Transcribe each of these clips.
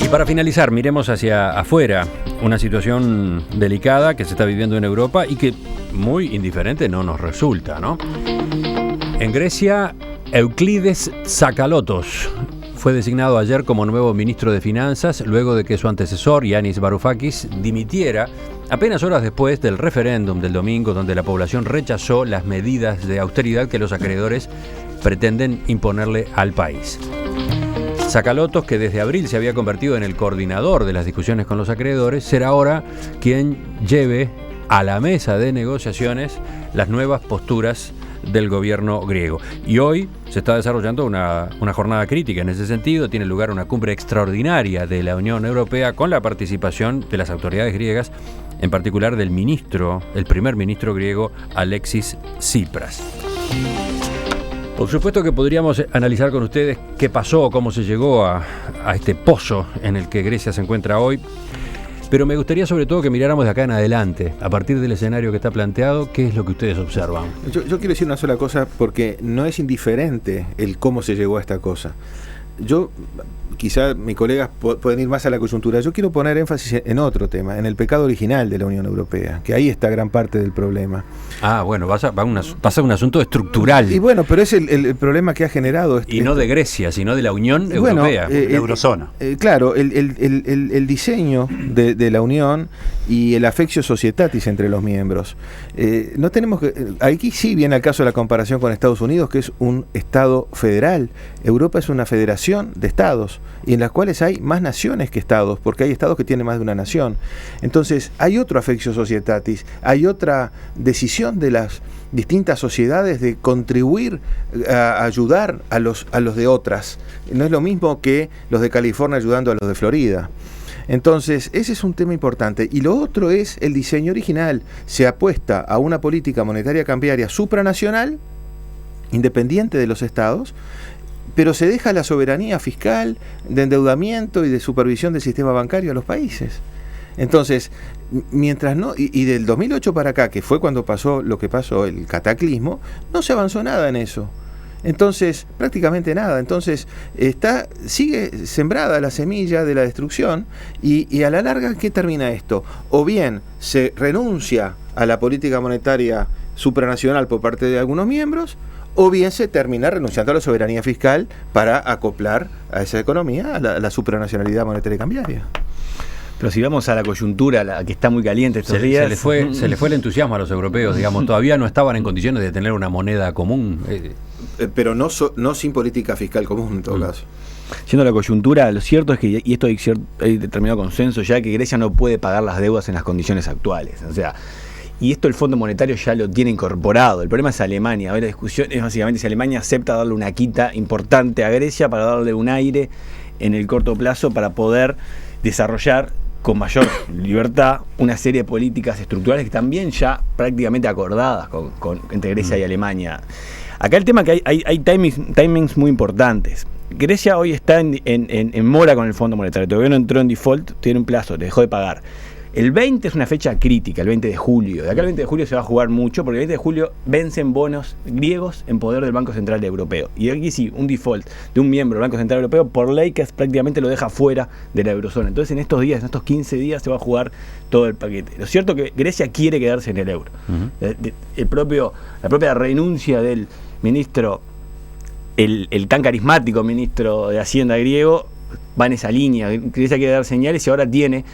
Y para finalizar, miremos hacia afuera, una situación delicada que se está viviendo en Europa y que muy indiferente no nos resulta, ¿no? En Grecia, Euclides Tsakalotos fue designado ayer como nuevo ministro de Finanzas luego de que su antecesor, Yanis Varoufakis, dimitiera apenas horas después del referéndum del domingo, donde la población rechazó las medidas de austeridad que los acreedores pretenden imponerle al país. Tsakalotos, que desde abril se había convertido en el coordinador de las discusiones con los acreedores, será ahora quien lleve a la mesa de negociaciones las nuevas posturas del gobierno griego. Y hoy se está desarrollando una jornada crítica en ese sentido. Tiene lugar una cumbre extraordinaria de la Unión Europea con la participación de las autoridades griegas, en particular del el primer ministro griego, Alexis Tsipras. Por supuesto que podríamos analizar con ustedes qué pasó, cómo se llegó a este pozo en el que Grecia se encuentra hoy, pero me gustaría sobre todo que miráramos de acá en adelante, a partir del escenario que está planteado, qué es lo que ustedes observan. Yo quiero decir una sola cosa, porque no es indiferente el cómo se llegó a esta cosa. Quizá mis colegas pueden ir más a la coyuntura. Yo quiero poner énfasis en otro tema, en el pecado original de la Unión Europea, que ahí está gran parte del problema. Bueno, pasa un asunto estructural. Y bueno, pero es el problema que ha generado. Y no de Grecia, sino de la Unión Europea, la eurozona. Claro, el diseño de la Unión y el affectio societatis entre los miembros. No tenemos que. Aquí sí viene al caso de la comparación con Estados Unidos, que es un Estado federal. Europa es una federación de estados, y en las cuales hay más naciones que estados, porque hay estados que tienen más de una nación. Entonces hay otro affectio societatis, hay otra decisión de las distintas sociedades de contribuir a ayudar a los de otras. No es lo mismo que los de California ayudando a los de Florida. Entonces, ese es un tema importante. Y lo otro es el diseño original. Se apuesta a una política monetaria cambiaria supranacional, independiente de los estados, pero se deja la soberanía fiscal, de endeudamiento y de supervisión del sistema bancario a los países. Entonces, mientras no, y del 2008 para acá, que fue cuando pasó lo que pasó, el cataclismo, no se avanzó nada en eso. Entonces, prácticamente nada. Entonces, sigue sembrada la semilla de la destrucción, y a la larga, ¿qué termina esto? O bien se renuncia a la política monetaria supranacional por parte de algunos miembros, o bien se termina renunciando a la soberanía fiscal para acoplar a esa economía a la supranacionalidad monetaria y cambiaria. Pero si vamos a la coyuntura, la que está muy caliente estos días... Se le fue el entusiasmo a los europeos, digamos. Todavía no estaban en condiciones de tener una moneda común. Pero no sin política fiscal común, en todo caso. Siendo la coyuntura, lo cierto es que, y esto hay determinado consenso ya, que Grecia no puede pagar las deudas en las condiciones actuales. O sea, y esto el Fondo Monetario ya lo tiene incorporado. El problema es Alemania. Hoy la discusión es básicamente si Alemania acepta darle una quita importante a Grecia para darle un aire en el corto plazo para poder desarrollar con mayor libertad una serie de políticas estructurales que también ya prácticamente acordadas entre Grecia y Alemania. Acá el tema es que hay timings muy importantes. Grecia hoy está en mora con el Fondo Monetario. Todavía no entró en default, tiene un plazo, dejó de pagar. El 20 es una fecha crítica, el 20 de julio. De acá al 20 de julio se va a jugar mucho, porque el 20 de julio vencen bonos griegos en poder del Banco Central Europeo. Y aquí sí, un default de un miembro del Banco Central Europeo, por ley, que prácticamente lo deja fuera de la eurozona. Entonces en estos 15 días se va a jugar todo el paquete. Lo cierto es que Grecia quiere quedarse en el euro. La propia renuncia del ministro, el tan carismático ministro de Hacienda griego, va en esa línea. Grecia quiere dar señales y ahora tiene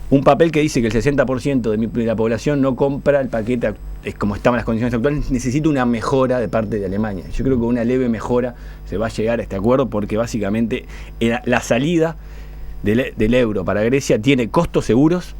un papel que dice que el 60% de la población no compra el paquete como estaban las condiciones actuales. Necesita una mejora de parte de Alemania. Yo creo que una leve mejora se va a llegar a este acuerdo, porque básicamente la salida del euro para Grecia tiene costos seguros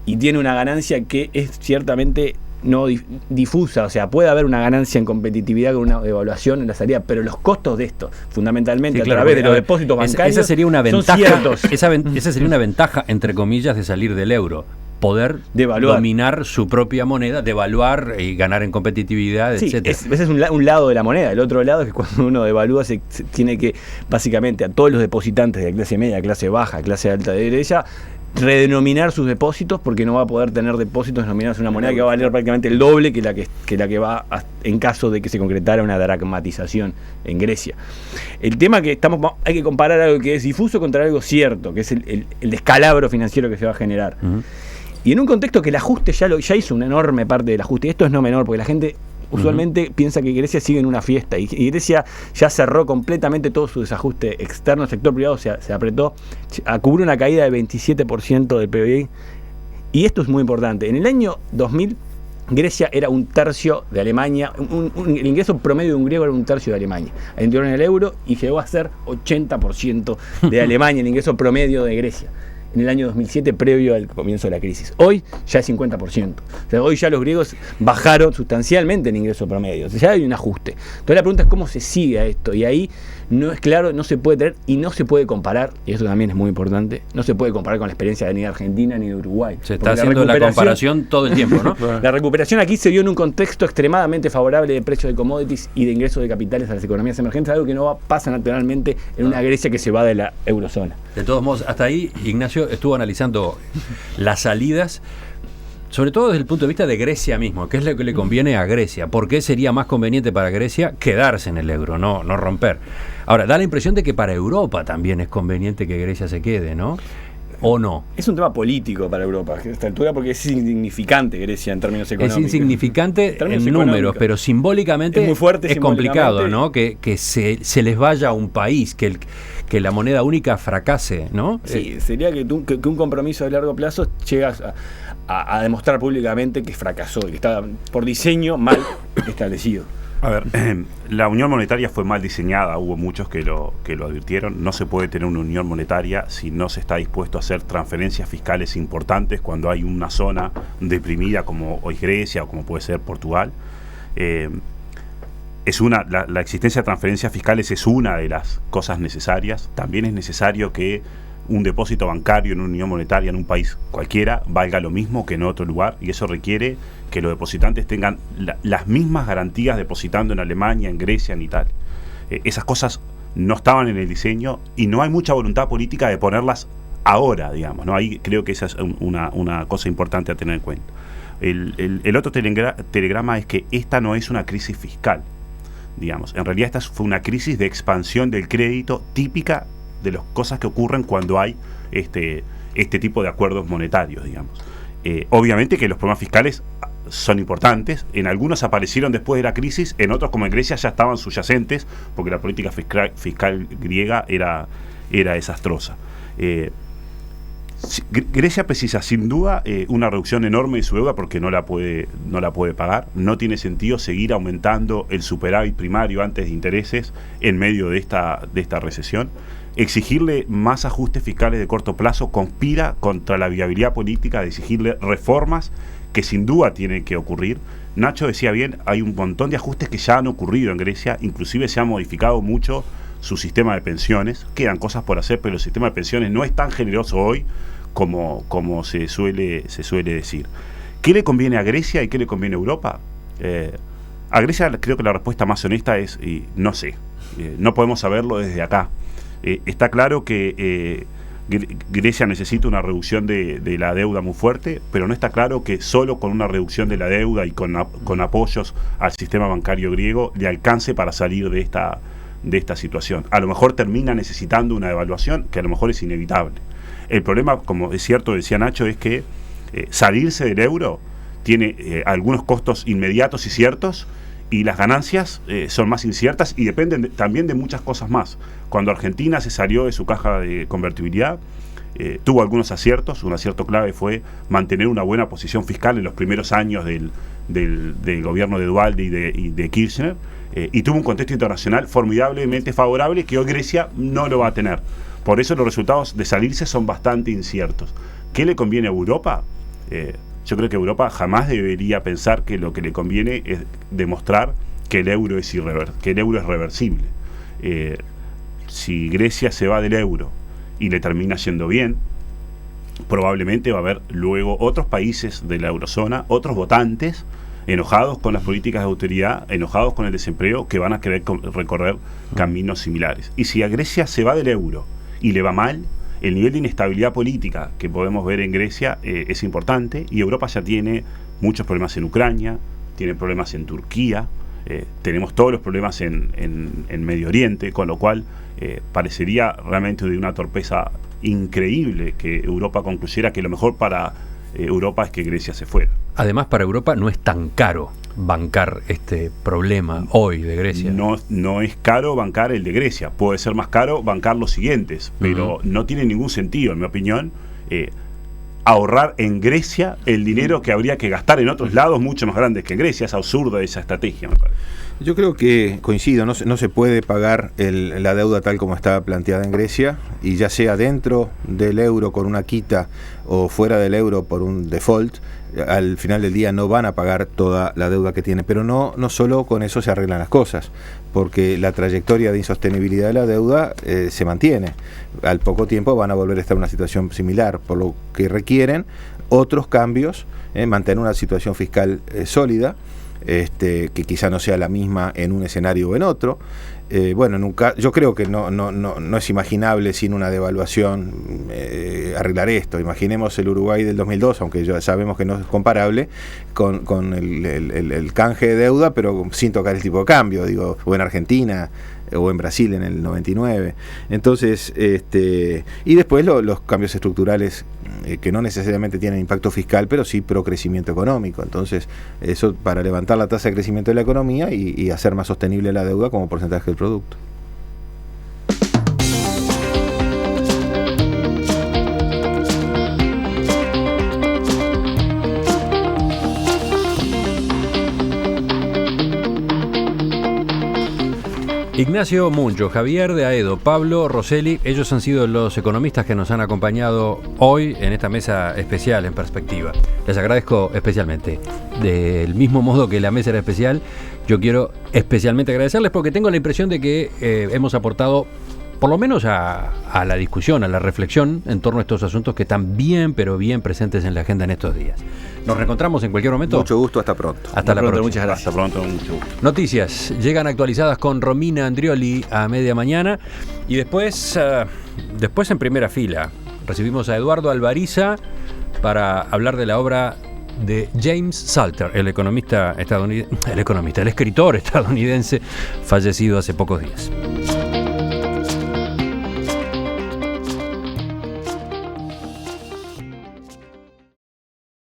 y tiene una ganancia que es ciertamente no difusa. O sea, puede haber una ganancia en competitividad con una devaluación en la salida, pero los costos de esto, fundamentalmente, sí, a través de los depósitos bancarios, esa sería una ventaja, son ciertos. Esa sería una ventaja, entre comillas, de salir del euro. Poder dominar su propia moneda, devaluar y ganar en competitividad, sí, etcétera. Ese es un lado de la moneda. El otro lado es que cuando uno devalúa se tiene que, básicamente, a todos los depositantes de clase media, clase baja, clase alta de Grecia, redenominar sus depósitos, porque no va a poder tener depósitos denominados en una moneda que va a valer prácticamente el doble que la que va en caso de que se concretara una dracmatización en Grecia. El tema que hay que comparar algo que es difuso contra algo cierto, que es el descalabro financiero que se va a generar. Y en un contexto que el ajuste ya hizo una enorme parte del ajuste, y esto es no menor, porque la gente usualmente piensa que Grecia sigue en una fiesta, y Grecia ya cerró completamente todo su desajuste externo, el sector privado se apretó, cubrió una caída del 27% del PBI, y esto es muy importante. En el año 2000, Grecia era un tercio de Alemania, el ingreso promedio de un griego era un tercio de Alemania. Entró en el euro y llegó a ser 80% de Alemania, el ingreso promedio de Grecia. En el año 2007, previo al comienzo de la crisis. Hoy ya es 50%. O sea, hoy ya los griegos bajaron sustancialmente el ingreso promedio. O sea, ya hay un ajuste. Entonces la pregunta es cómo se sigue a esto. Y ahí no es claro, no se puede tener y no se puede comparar, y eso también es muy importante, no se puede comparar con la experiencia ni de Argentina ni de Uruguay. Se está haciendo la comparación todo el tiempo, ¿no? La recuperación aquí se dio en un contexto extremadamente favorable de precios de commodities y de ingresos de capitales a las economías emergentes, algo que no pasa naturalmente en una Grecia que se va de la eurozona. De todos modos, hasta ahí Ignacio estuvo analizando las salidas, sobre todo desde el punto de vista de Grecia mismo, qué es lo que le conviene a Grecia, por qué sería más conveniente para Grecia quedarse en el euro, no romper. Ahora, da la impresión de que para Europa también es conveniente que Grecia se quede, ¿no? ¿O no? Es un tema político para Europa a esta altura, porque es insignificante Grecia en términos económicos. Es insignificante en números, pero simbólicamente es muy fuerte, es complicado, ¿no? Que se les vaya a un país, que la moneda única fracase, ¿no? Sí, sería que un compromiso de largo plazo llegas a demostrar públicamente que fracasó y que estaba por diseño mal establecido. A ver, la unión monetaria fue mal diseñada, hubo muchos que lo advirtieron. No se puede tener una unión monetaria si no se está dispuesto a hacer transferencias fiscales importantes cuando hay una zona deprimida como hoy Grecia o como puede ser Portugal. La existencia de transferencias fiscales es una de las cosas necesarias. También es necesario que un depósito bancario en una unión monetaria en un país cualquiera valga lo mismo que en otro lugar, y eso requiere que los depositantes tengan las mismas garantías depositando en Alemania, en Grecia, en Italia. Esas cosas no estaban en el diseño y no hay mucha voluntad política de ponerlas ahora, digamos, ¿no? Ahí creo que esa es una cosa importante a tener en cuenta. El otro telegrama es que esta no es una crisis fiscal, digamos. En realidad esta fue una crisis de expansión del crédito típica de las cosas que ocurren cuando hay este tipo de acuerdos monetarios, digamos. Obviamente que los problemas fiscales son importantes, en algunos aparecieron después de la crisis, en otros como en Grecia ya estaban subyacentes, porque la política fiscal griega era desastrosa. Grecia precisa sin duda una reducción enorme de su deuda porque no la puede pagar. No tiene sentido seguir aumentando el superávit primario antes de intereses en medio de esta recesión. Exigirle más ajustes fiscales de corto plazo conspira contra la viabilidad política de exigirle reformas que sin duda tienen que ocurrir. Nacho decía bien, hay un montón de ajustes que ya han ocurrido en Grecia, inclusive se ha modificado mucho su sistema de pensiones, quedan cosas por hacer, pero el sistema de pensiones no es tan generoso hoy como se suele decir. ¿Qué le conviene a Grecia y qué le conviene a Europa? A Grecia creo que la respuesta más honesta es no sé, no podemos saberlo desde acá. Está claro que Grecia necesita una reducción de la deuda muy fuerte, pero no está claro que solo con una reducción de la deuda y con apoyos al sistema bancario griego le alcance para salir de esta situación. A lo mejor termina necesitando una devaluación que a lo mejor es inevitable. El problema, como es cierto, decía Nacho, es que salirse del euro tiene algunos costos inmediatos y ciertos, y las ganancias son más inciertas y dependen también de muchas cosas más. Cuando Argentina se salió de su caja de convertibilidad, tuvo algunos aciertos. Un acierto clave fue mantener una buena posición fiscal en los primeros años del gobierno de Duhalde y de Kirchner, y tuvo un contexto internacional formidablemente favorable que hoy Grecia no lo va a tener. Por eso los resultados de salirse son bastante inciertos. ¿Qué le conviene a Europa? Yo creo que Europa jamás debería pensar que lo que le conviene es demostrar que el euro es reversible. Si Grecia se va del euro y le termina yendo bien, probablemente va a haber luego otros países de la eurozona, otros votantes enojados con las políticas de austeridad, enojados con el desempleo, que van a querer recorrer caminos similares. Y si a Grecia se va del euro y le va mal, el nivel de inestabilidad política que podemos ver en Grecia es importante, y Europa ya tiene muchos problemas en Ucrania, tiene problemas en Turquía, tenemos todos los problemas en Medio Oriente, con lo cual parecería realmente de una torpeza increíble que Europa concluyera que lo mejor para Europa es que Grecia se fuera. Además, para Europa no es tan caro bancar este problema hoy de Grecia. No es caro bancar el de Grecia, puede ser más caro bancar los siguientes, pero no tiene ningún sentido, en mi opinión, ahorrar en Grecia el dinero que habría que gastar en otros lados mucho más grandes que en Grecia. Es absurda esa estrategia, me parece. Yo creo que coincido, no se puede pagar la deuda tal como está planteada en Grecia, y ya sea dentro del euro con una quita o fuera del euro por un default, al final del día no van a pagar toda la deuda que tiene, pero no solo con eso se arreglan las cosas, porque la trayectoria de insostenibilidad de la deuda se mantiene. Al poco tiempo van a volver a estar en una situación similar, por lo que requieren otros cambios, mantener una situación fiscal sólida, que quizá no sea la misma en un escenario o en otro. Yo creo que no es imaginable sin una devaluación arreglar esto. Imaginemos el Uruguay del 2002, aunque ya sabemos que no es comparable, con el canje de deuda, pero sin tocar el tipo de cambio, o en Argentina o en Brasil en el 99. Entonces, y después los cambios estructurales que no necesariamente tienen impacto fiscal, pero sí pro crecimiento económico. Entonces, eso para levantar la tasa de crecimiento de la economía y hacer más sostenible la deuda como porcentaje del producto. Ignacio Muncho, Javier de Aedo, Pablo Rosselli, ellos han sido los economistas que nos han acompañado hoy en esta mesa especial en Perspectiva. Les agradezco especialmente. Del mismo modo que la mesa era especial, yo quiero especialmente agradecerles porque tengo la impresión de que hemos aportado por lo menos a la discusión, a la reflexión en torno a estos asuntos que están bien, pero bien presentes en la agenda en estos días. Nos reencontramos en cualquier momento. Mucho gusto, hasta pronto. Hasta la próxima. Muchas gracias. Hasta pronto, mucho gusto. Noticias llegan actualizadas con Romina Andrioli a media mañana, y después en primera fila recibimos a Eduardo Alvariza para hablar de la obra de James Salter, el escritor estadounidense fallecido hace pocos días.